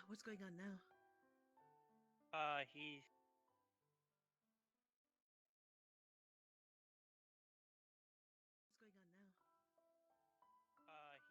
What's going on now? He's What's going on now? he's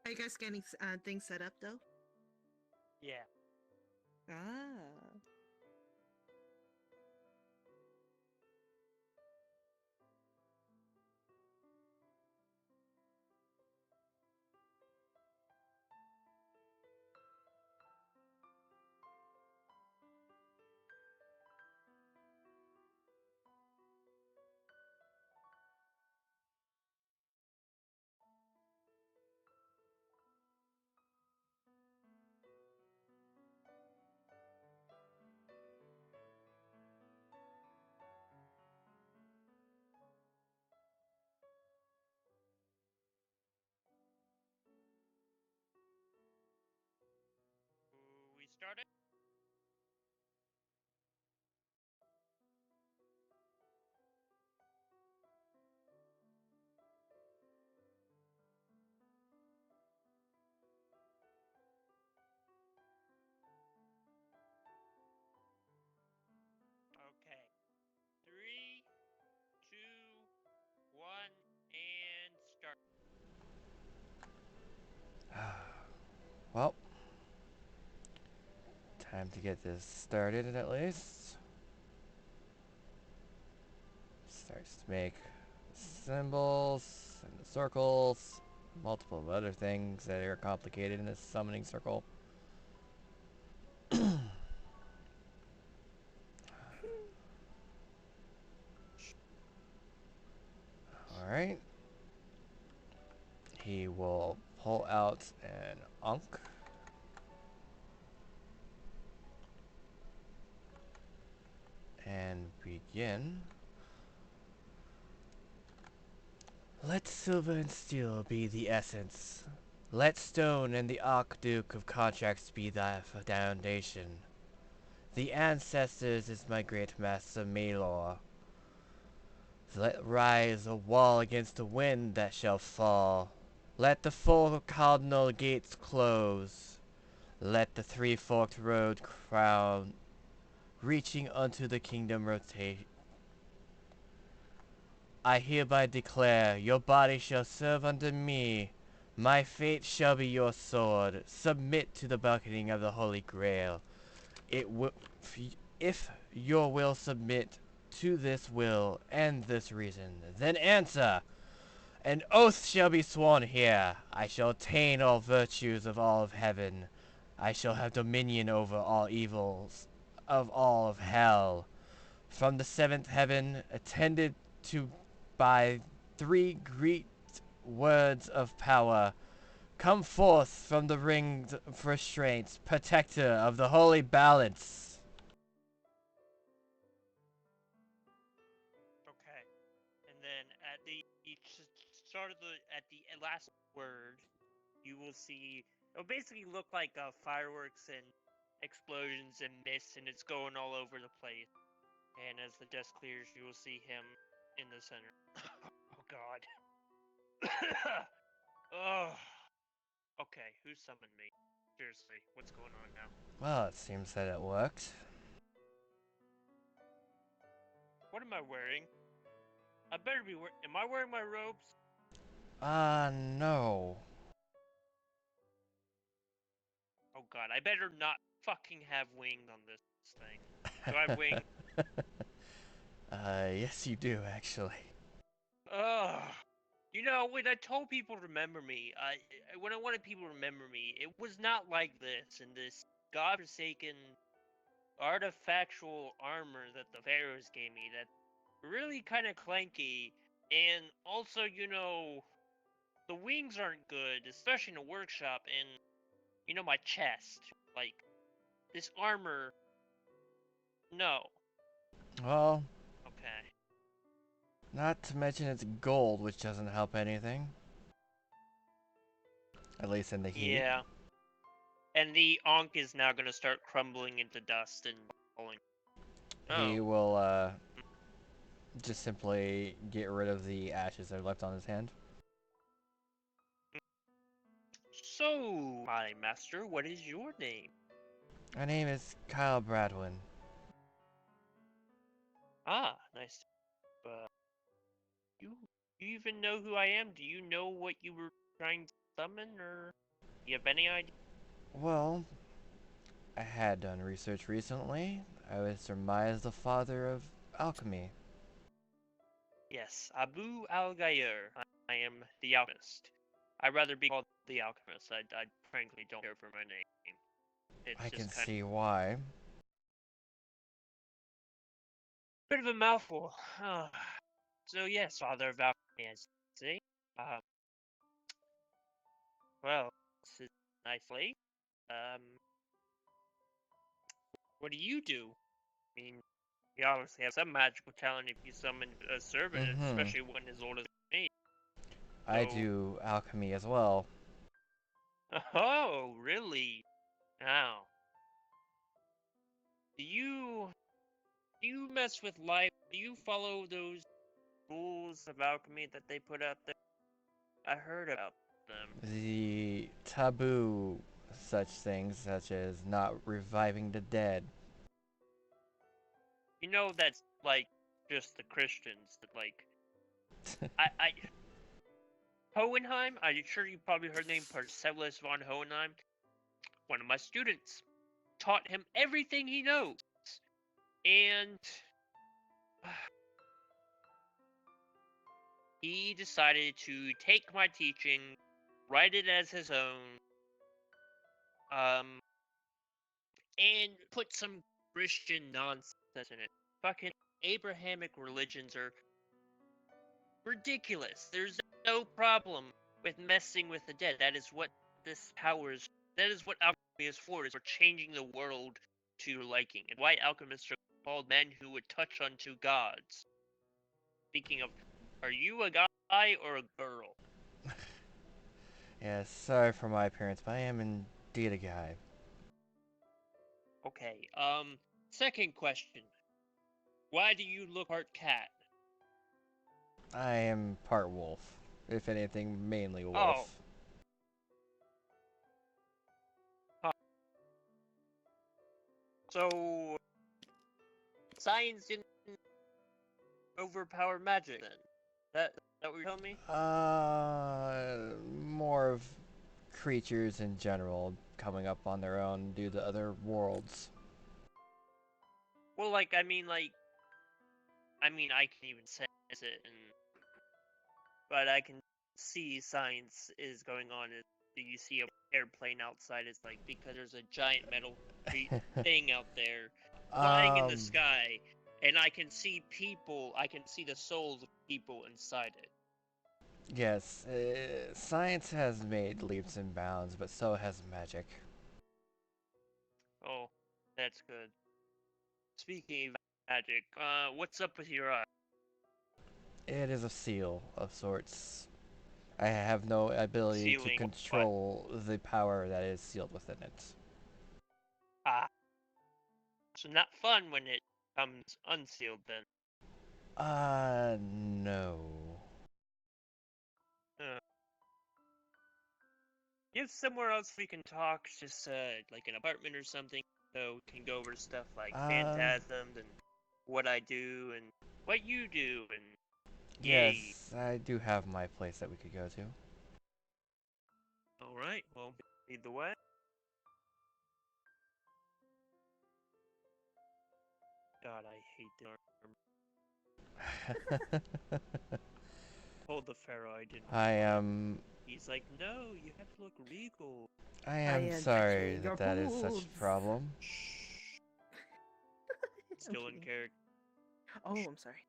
Are you guys getting things set up though? yeah. Ah. We started. Okay. Three, two, one, and start. Well, time to get this started at least. Starts to make symbols and the circles, multiple other things that are complicated in this summoning circle. Alright. He will pull out an Ankh. And begin. Let silver and steel be the essence. Let stone and the Archduke of contracts be thy foundation. The ancestors is my great master Malor. Let rise a wall against the wind that shall fall. Let the four cardinal gates close. Let the three-forked road crown, reaching unto the kingdom rotate. I hereby declare, your body shall serve unto me. My fate shall be your sword. Submit to the beckoning of the Holy Grail. It will, if your will submit to this will and this reason, then answer. An oath shall be sworn here. I shall attain all virtues of all of heaven. I shall have dominion over all evils of all of hell. From the seventh heaven, attended to by three great words of power, come forth from the ringed restraints, protector of the holy balance. Okay. And then at the start of the at the last word, you will see it'll basically look like fireworks and explosions and mist, and it's going all over the place. And as the dust clears, you will see him in the center. Oh God. Oh. Okay, who summoned me? Seriously, what's going on now? Well, it seems that it worked. What am I wearing? I better be wearing. Am I wearing my robes? No. Oh God, I better not fucking have wings on this thing. Do I have wings? Yes you do, actually. Ugh. You know, when I told people to remember me, when I wanted people to remember me, it was not like this in this godforsaken, artifactual armor that the pharaohs gave me that's really kind of clanky, and also, the wings aren't good, especially in a workshop, and, my chest. Like, this armor, no. Well, Okay. not to mention it's gold, which doesn't help anything. At least in the heat. Yeah. And the Ankh is now gonna start crumbling into dust and falling. He Oh. will just simply get rid of the ashes that are left on his hand. So, my master, what is your name? My name is Kyle Bradwen. Ah, nice. You, you even know who I am? Do you know what you were trying to summon, or do you have any idea? Well, I had done research recently. I was surmised the father of alchemy. Yes, Abu al-Ghayr. I am the alchemist. I'd rather be called the alchemist. I frankly don't care for my name. It's I can just kind of see why. a bit of a mouthful. So yes, father of alchemy, as you say. Um, well, this is nicely. Um, what do you do? I mean, you obviously have some magical talent if you summon a servant, Mm-hmm. especially one as old as me. I So, do alchemy as well. oh, really? Now, do you mess with life? Do you follow those rules of alchemy that they put out there? I heard about them. The taboo such things such as not reviving the dead. That's like just the Christians that I Hohenheim. I'm sure you probably heard the name Parcellus von Hohenheim. One of my students taught him everything he knows, and he decided to take my teaching, write it as his own, um, and put some Christian nonsense in it. Fucking Abrahamic religions are ridiculous. There's no problem with messing with the dead. That is what this power is. That is what alchemy is for. Is for changing the world to your liking. And why alchemists are called men who would touch unto gods. Speaking of, are you a guy or a girl? Yeah, sorry for my appearance, but I am indeed a guy. Okay. Second question. Why do you look part cat? I am part wolf. If anything, mainly Oh. wolf. Huh. So science didn't overpower magic then? That what you're telling me? More of creatures in general coming up on their own due to other worlds. Well, I can even sense it, but I can see science is going on. Do you see a airplane outside? It's like because there's a giant metal thing out there flying in the sky, and I can see people. I can see the souls of people inside it. Yes, science has made leaps and bounds, but so has magic. Oh, that's good. Speaking of magic, what's up with your eye? It is a seal of sorts. I have no ability to Sealing what? control the power that is sealed within it. Ah, so not fun when it comes unsealed then. No. Uh, you have somewhere else we can talk, just like an apartment or something, so we can go over stuff like phantasms and what I do and what you do and yay. Yes, I do have my place that we could go to. All right, well, lead the way. God, I hate the arm. Told the pharaoh I didn't. I am. He's like, no, you have to look regal. I am sorry your that that is such a boobs. problem. Shh. still in Okay. character. Oh, I'm sorry.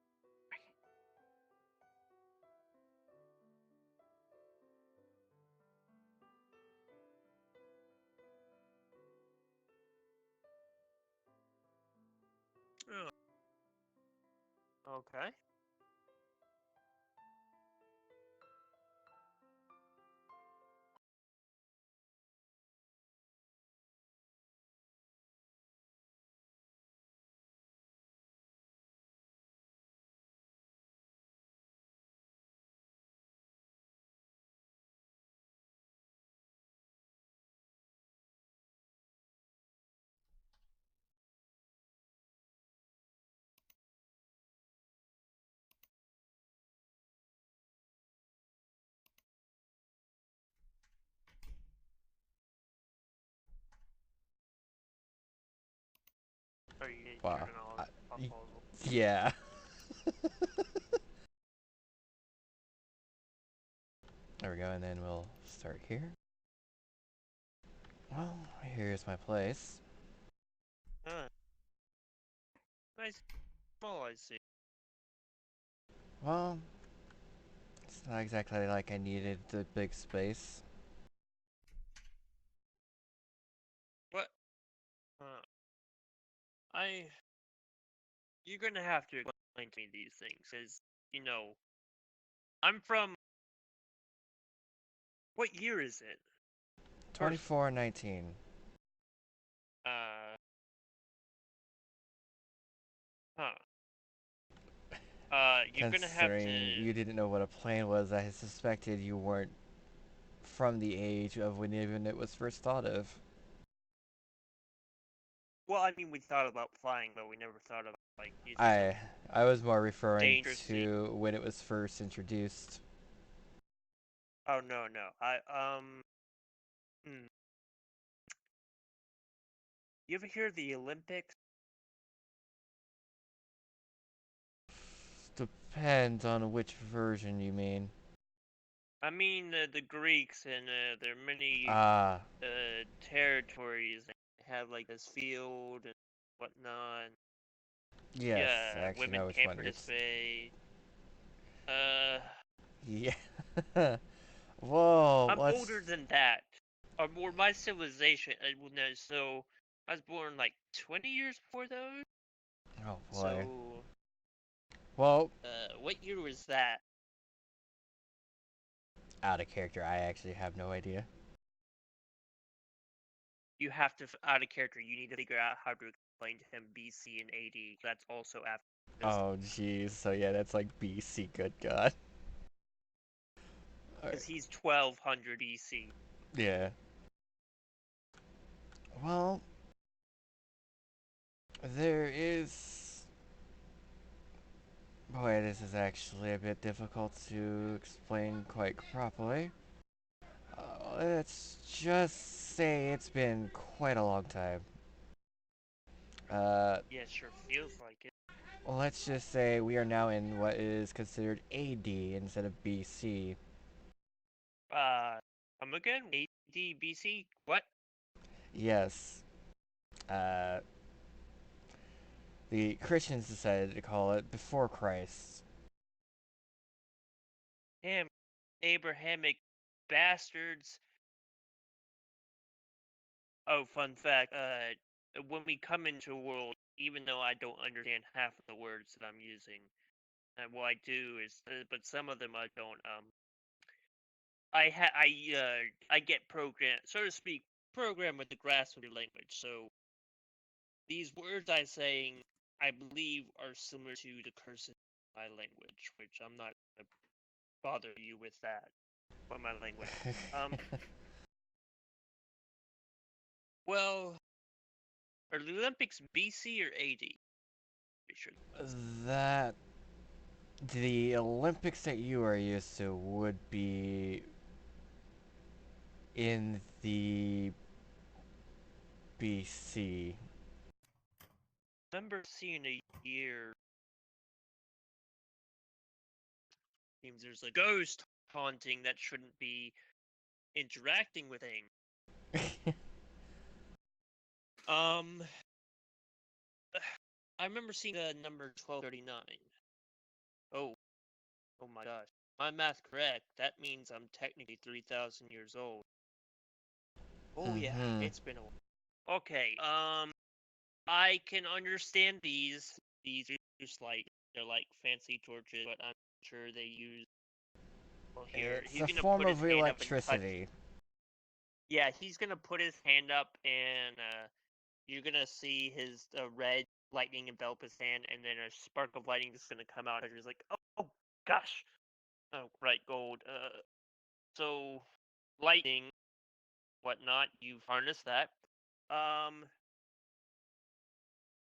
Okay. Are you Wow. turning all this y- off? Yeah. There we go, and then we'll start here. Well, here's my place. Huh. Nice. Oh, I see. Well, it's not exactly like I needed the big space. What? I. You're gonna have to explain to me these things, cause I'm from. What year is it? 2419. Uh. Huh. You're gonna have to. Considering you didn't know what a plane was, I suspected you weren't from the age of when even it was first thought of. Well, I mean, we thought about flying, but we never thought about using I I was more referring dangerous to when it was first introduced. Oh no. Hmm. You ever hear of the Olympics? Depends on which version you mean. I mean, the Greeks and their many Ah, territories have like this field and whatnot. yes, I Yeah, actually women know which can't one you're. participate. Uh, Yeah. Whoa, I'm let's. older than that. Or my civilization. Well, no, so I was born like 20 years before those. Oh boy. So, Well, what year was that? out of character, I actually have no idea. You have to out of character. You need to figure out how to explain to him BC and AD. That's also after. Oh jeez, so yeah, that's like BC, good god. Because he's 1200 BC. Yeah. Well, there is. Boy, this is actually a bit difficult to explain quite properly. Let's just say it's been quite a long time. Uh, Yeah, sure feels like it. let's just say we are now in what is considered AD instead of BC. Come again? AD BC? What? Yes. Uh, the Christians decided to call it before Christ. Damn, Abrahamic bastards. Oh, fun fact. When we come into a world, even though I don't understand half of the words that I'm using, and what I do is, but some of them I don't. I get programmed, so to speak, programmed with the grasp of your language. So these words I'm saying, I believe, are similar to the cursive in my language, which I'm not gonna bother you with that. What my language. Um. Well, are the Olympics BC or AD? Pretty sure. That the Olympics that you are used to would be in the BC. I remember seeing a year. Seems there's a ghost haunting that shouldn't be interacting with things. Um, I remember seeing the number 1239. Oh, oh my gosh. My math correct. That means I'm technically 3,000 years old. Oh yeah, Mm-hmm. it's been a while. Okay, I can understand these. These are just like, they're like fancy torches, but I'm sure they use. Well, here, It's he's a gonna form put his of hand up and touch. electricity. Yeah, he's gonna put his hand up, and you're gonna see his red lightning envelop his hand, and then a spark of lightning is gonna come out, and he's like, oh gosh, oh right, gold. So lightning, whatnot, you've harnessed that. Um,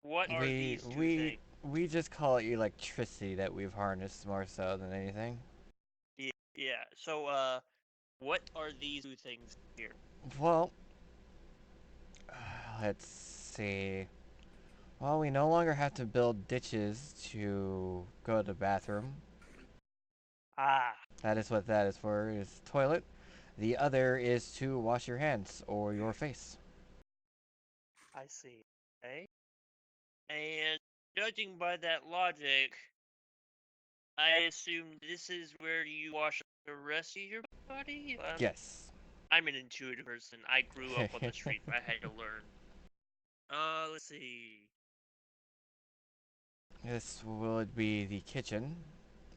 what are We these two we things? we just call it electricity that we've harnessed more so than anything. Yeah. So what are these two things here? Well, let's see. Well, we no longer have to build ditches to go to the bathroom. Ah, That is what that is for, is toilet. The other is to wash your hands or your face. I see. Okay. And judging by that logic, I assume this is where you wash the rest of your body? Yes. I'm an intuitive person. I grew up on the streets. I had to learn. Let's see. This would be the kitchen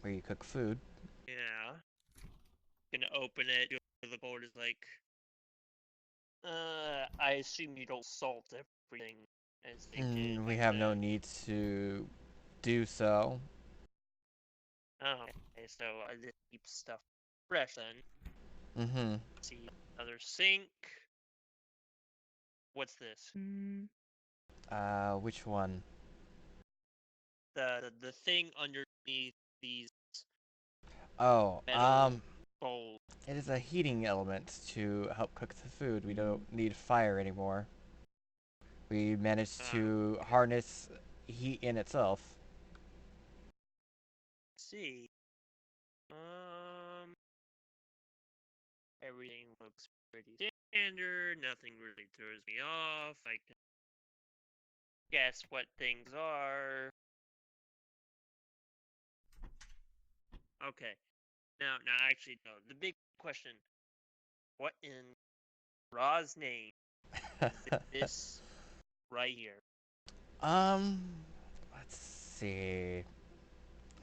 where you cook food. Yeah. Gonna open it. The board is like, I assume you don't salt everything as they did We back have no then. need to do so. Oh, okay, so this keeps stuff fresh then. Mm-hmm. See, another sink. What's this? Which one? The thing underneath these Oh, metal bowls. it is a heating element to help cook the food. We don't need fire anymore. We managed to Okay. harness heat in itself. See. Everything looks pretty standard. Nothing really throws me off. I can guess what things are. Okay. Now, actually, no. The big question: what in Ra's name is this right here? um, let's see.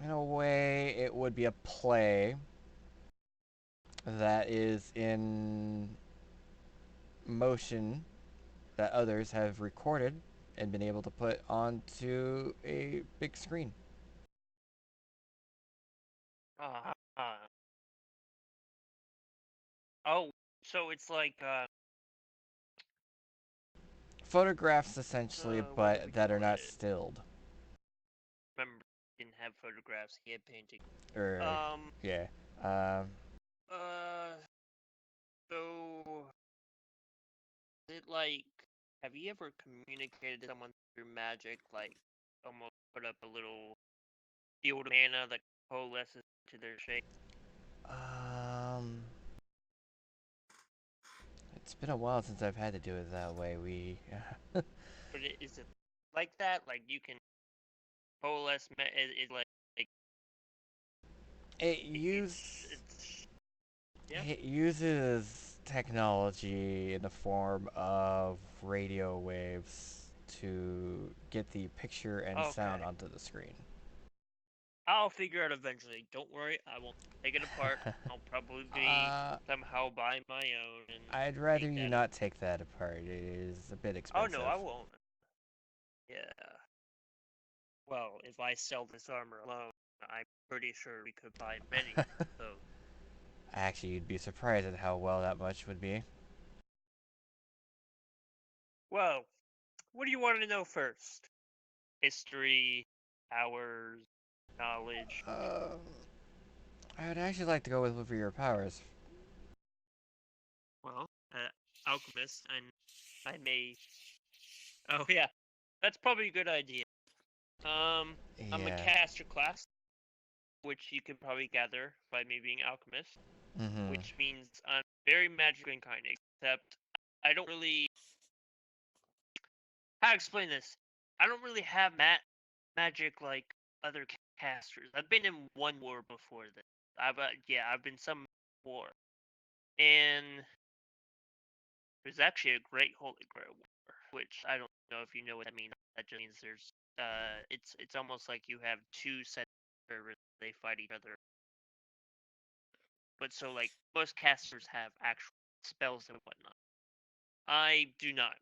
In a way, it would be a play that is in motion that others have recorded and been able to put onto a big screen. Uh, uh, oh, so it's like Photographs, essentially, what do but we that are call not it? stilled. Remember, he didn't have photographs. He had painting. Or, Um. yeah. Um, Uh. So, is it like? Have you ever communicated to someone through magic? Like, almost put up a little field of mana that coalesces to their shape. um, it's been a while since I've had to do it that way. But is it like that? Like you can coalesce? Is like it it's use it's yeah. it uses technology in the form of radio waves to get the picture and sound Okay. onto the screen. I'll figure it out eventually. Don't worry, I won't take it apart. I'll probably be uh, somehow buy my own and I'd rather take you that. not take that apart. It is a bit Oh no, I expensive. won't. Yeah. Well, if I sell this armor alone, I'm pretty sure we could buy many. So, Actually, you'd be surprised at how well that much would be. well, what do you want to know first? History, powers, knowledge. Um, I would actually like to go with your powers. Well, alchemist, and I may. Oh yeah, that's probably a good idea. I'm a Yeah. caster class, which you can probably gather by me being alchemist, Mm-hmm. which means I'm very magical kind. Except I don't really. How to explain this? I don't really have mat magic like other casters. I've been in one war before this. I've been some war, and there's actually a great Holy Grail war, which I don't know if you know what that means. That just means there's it's almost like you have two sets of servers, they fight each other. But so like most casters have actual spells and whatnot. I do not,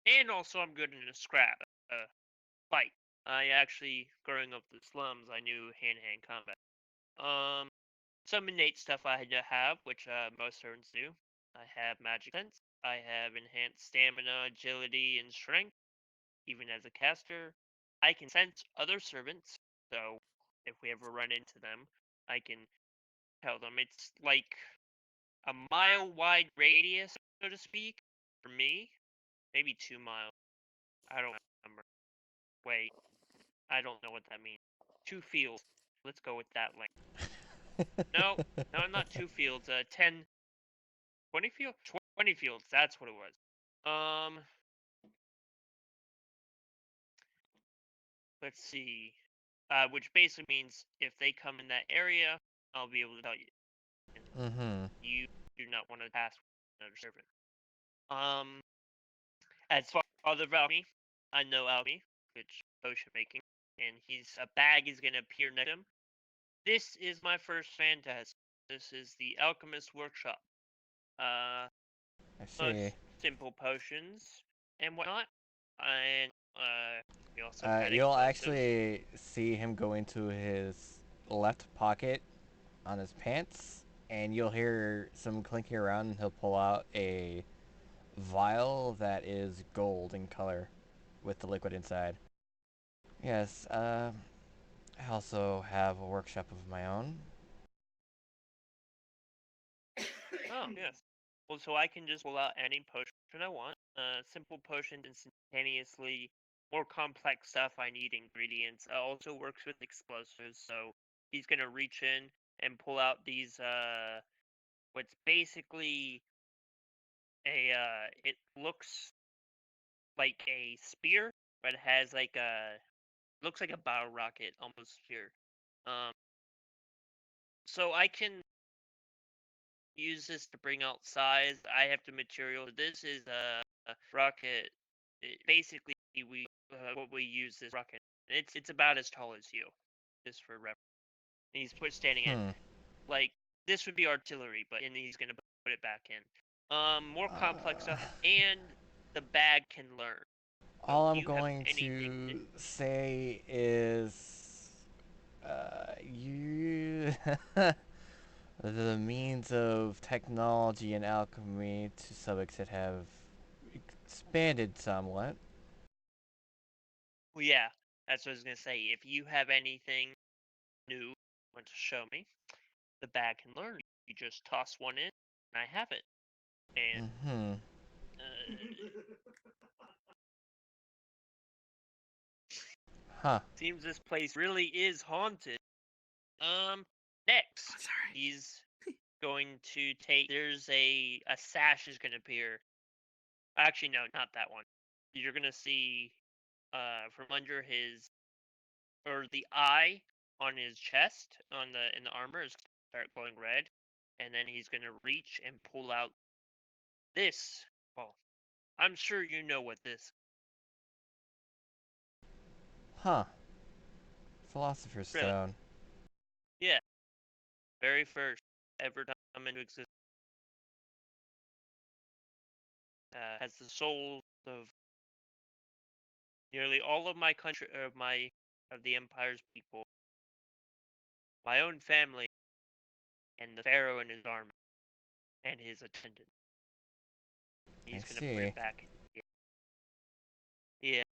and also I'm good in a scrap fight. I actually, growing up in the slums, I knew hand-to-hand combat. Some innate stuff I had to have, which most servants do. I have magic sense. I have enhanced stamina, agility, and strength. Even as a caster, I can sense other servants. So if we ever run into them, I can tell them. It's like a mile-wide radius, so to speak, for me. Maybe 2 miles. I don't remember. Wait, I don't know what that means. 2 fields. Let's go with that length. No, no, not 2 fields. 10, 20 fields? 20 fields, that's what it was. Let's see. Which basically means if they come in that area, I'll be able to tell you. And Mm-hmm. you do not want to pass another servant. As Father Valmy, I know Almy, which potion making, and a bag is gonna appear next to him. This is my first phantasm. This is the Alchemist Workshop. I see. Most simple potions and whatnot. And we also have had You'll explosives. actually see him go into his left pocket on his pants, and you'll hear some clinking around, and he'll pull out a vial that is gold in color with the liquid inside. Yes, I also have a workshop of my own. Oh, yes. Well, so I can just pull out any potion I want. Simple potions instantaneously. More complex stuff, I need ingredients. Also works with explosives, so he's gonna reach in and pull out these what's basically it looks like a spear, but it has like looks like a bottle rocket almost spear. Um, so I can use this to bring out size. I have the material. This is a rocket. Basically, we what we use this rocket. It's about as tall as you, just for reference. And he's standing in Hmm. like this would be artillery, but and he's gonna put it back in. More complex Uh, stuff, and the bag can learn. So all do I'm you have going anything? to say is, you, the means of technology and alchemy to some extent have expanded somewhat. Well, yeah, that's what I was gonna say. If you have anything new you want to show me, the bag can learn. You just toss one in, and I have it. And Mm-hmm. Huh. seems this place really is haunted. Oh, Next, sorry. he's going to take. There's a sash is gonna appear. Actually, no, not that one. You're gonna see, from under his or the eye on his chest on the in the armor is start glowing red, and then he's gonna reach and pull out this. Well, I'm sure you know what this. Huh. Philosopher's Really? Stone. Yeah, very first ever come into existence. Has the souls of nearly all of my country, of the Empire's people, my own family, and the Pharaoh and his army, and his attendant. I He's gonna put see. it back. Yeah,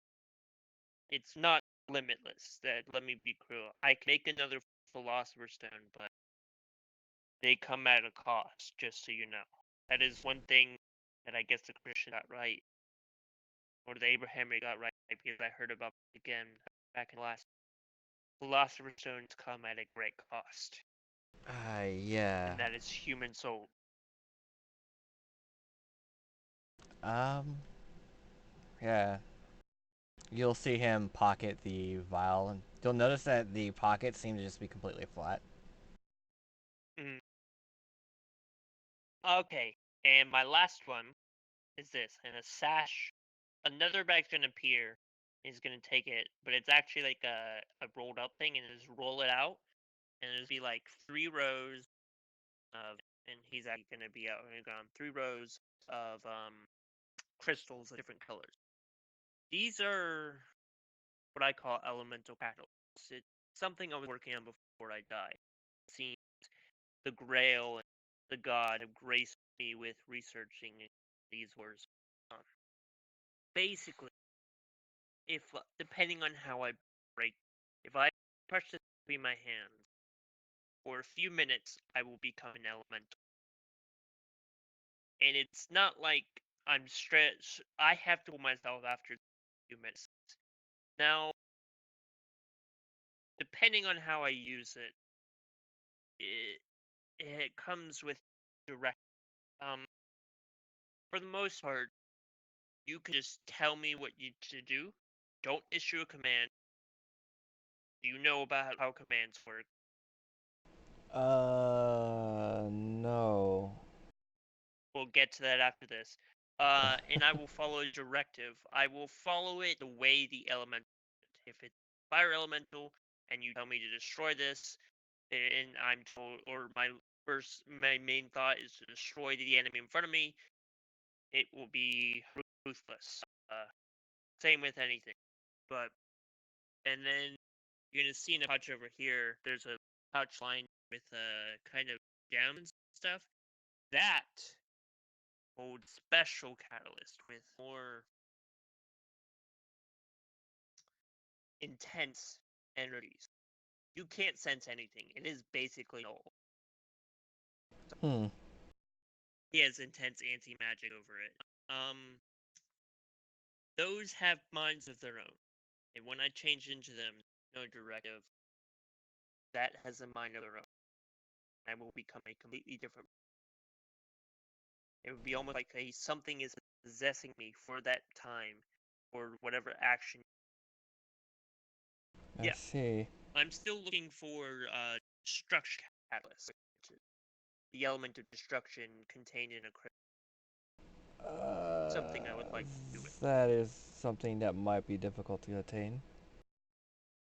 it's not limitless. That let me be cruel. I can make another Philosopher's Stone, but they come at a cost. Just so you know, that is one thing that I guess the Christian got right, or the Abrahamic got right, because I heard about it again back in the last. Philosopher's Stones come at a great cost, Yeah. and that is human soul. Um, yeah. You'll see him pocket the vial, and you'll notice that the pockets seem to just be completely flat. Mm. Okay, and my last one is this. In a sash, another bag's gonna appear. He's gonna take it, but it's actually like a rolled up thing, and just roll it out, and there's be like 3 rows of, and he's actually gonna be out on 3 rows of crystals of different colors. These are what I call elemental catalysts. It's something I was working on before I died. Seeing the Grail and the God have graced me with researching these words. Basically, if depending on how I break, if I press this between my hands for a few minutes, I will become an elemental. And it's not like I'm stressed. I have to hold myself after a few minutes. Now, depending on how I use it comes with direct. Um, for the most part, you can just tell me what you to do. Don't issue a command. Do you know about how commands work? No. We'll get to that after this. And I will follow a directive. I will follow it the way the elemental. If it's fire elemental, and you tell me to destroy this, and I'm told, or my main thought is to destroy the enemy in front of me, it will be ruthless. Same with anything. But, and then you're gonna see in a pouch over here, there's a pouch line with kind of gems and stuff. That holds special catalyst with more intense energies. You can't sense anything. It is basically null. Hmm. He has intense anti-magic over it. Those have minds of their own. And when I change into them, no directive, that has a mind of their own. I will become a completely different. It would be almost like something is possessing me for that time, or whatever action. I Yeah, see. I'm still looking for destruction catalyst, the element of destruction contained in a crystal. Something I would like to do with. That is something that might be difficult to attain.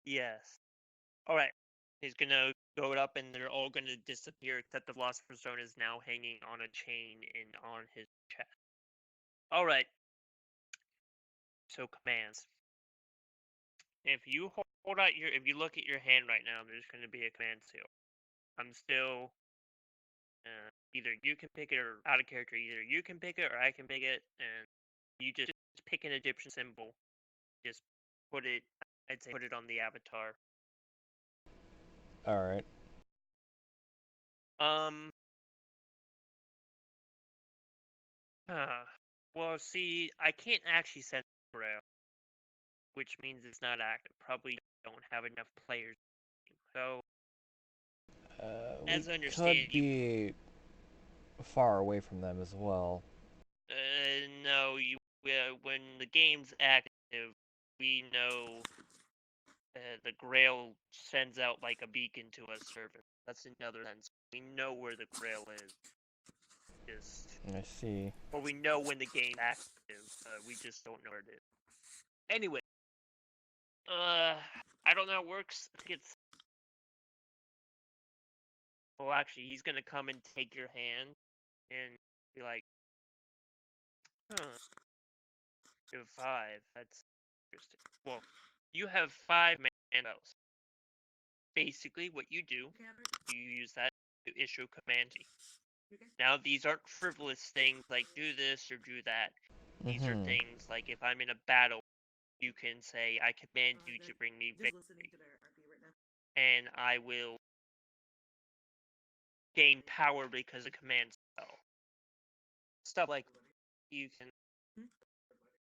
Yes. All right. He's gonna go it up, and they're all gonna disappear, except the Philosopher's Stone is now hanging on a chain and on his chest. All right. So commands. If you hold out if you look at your hand right now, there's gonna be a command seal. I'm still. Either you can pick it, or out of character, either you can pick it or I can pick it, and you just pick an Egyptian symbol. Just put it. I'd say put it on the avatar. All right. Um. Well, see, I can't actually send Braille, which means it's not active. Probably don't have enough players. So, We as I understand, could be far away from them as well. no, when the game's active, we know the Grail sends out like a beacon to a server. That's another sense. We know where the Grail is. Just, I see. or we know when the game's active. We just don't know where it is. Anyway, I don't know how it works. I think it's. Well, actually, he's gonna come and take your hand and be like, huh, you have 5. That's interesting. Well, you have 5 mana spells. Basically, what you do, you use that to issue a command to. Now, these aren't frivolous things like do this or do that. These are things like if I'm in a battle, you can say, I command you to bring me victory. And I will gain power because of command spell. Stuff like you can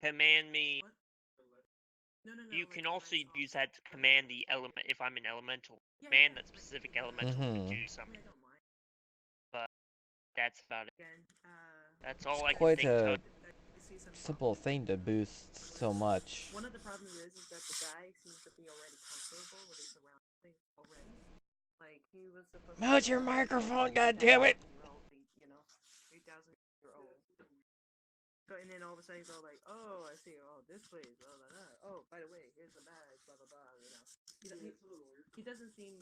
command me. You can also use that to command the element. If I'm an elemental, command that specific elemental to do something. But that's about it. That's all I can Quite think a of. see some simple thing to boost so much. One of the problems is that the guy seems to be already comfortable with his surroundings already. Like he was supposed to Mute be your like microphone, 8,000 goddammit! year old, 8,000-year-old. So and then all of a sudden he's all like, oh, I see, oh this place, blah blah blah. Oh, by the way, here's the bag, blah blah blah. He doesn't seem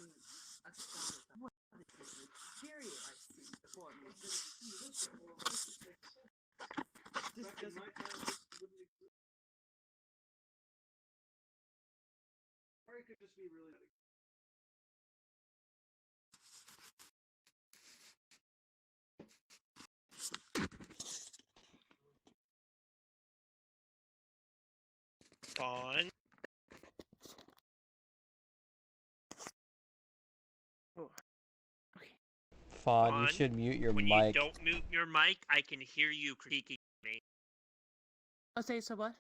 astonished. What is period? I see before me. Or it could just be really. Fine. Oh, okay. Fawn, you Fawn, should mute your when mic. you don't mute your mic, I can hear you critiquing me. I'll say so what?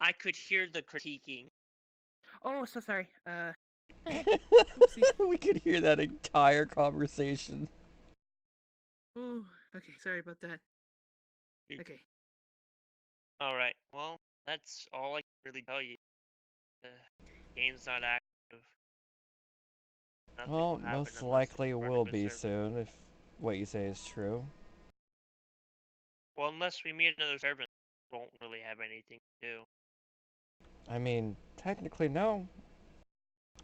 I could hear the critiquing. Oh, so sorry. We could hear that entire conversation. Oh, okay. Sorry about that. Okay. Alright, well, that's all I can really tell you. The game's not active. Nothing Well, will happen most unless likely you it run will into a be server. soon if what you say is true. Well, unless we meet another server, we won't really have anything to do. I mean, technically, no.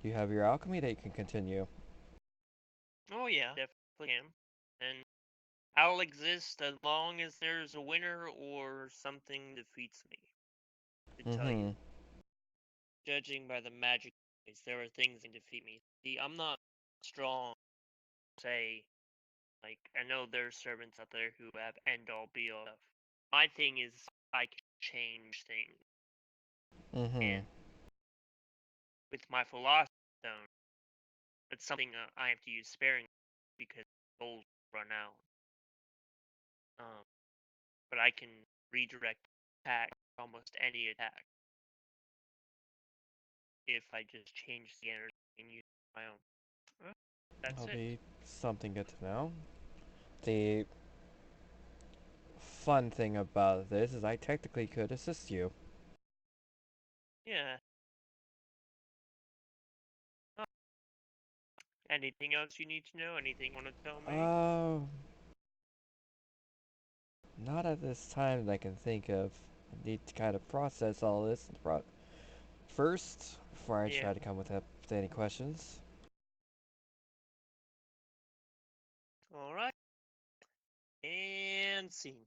You have your alchemy that you can continue. Oh yeah, definitely am. And I'll exist as long as there's a winner or something defeats me. To tell you, judging by the magic, there are things that defeat me. See, I'm not strong. Say, like I know there's servants out there who have end all be all stuff. My thing is I can change things, and with my philosophy stone, it's something I have to use sparingly because gold run out. But I can redirect attack almost any attack if I just change the energy and use my own. That's That'll it. be something good to know. The fun thing about this is I technically could assist you. Yeah. Anything else you need to know? Anything you want to tell me? Not at this time that I can think of. I need to kind of process all this first before I Yeah. try to come with any questions. Alright. And scene.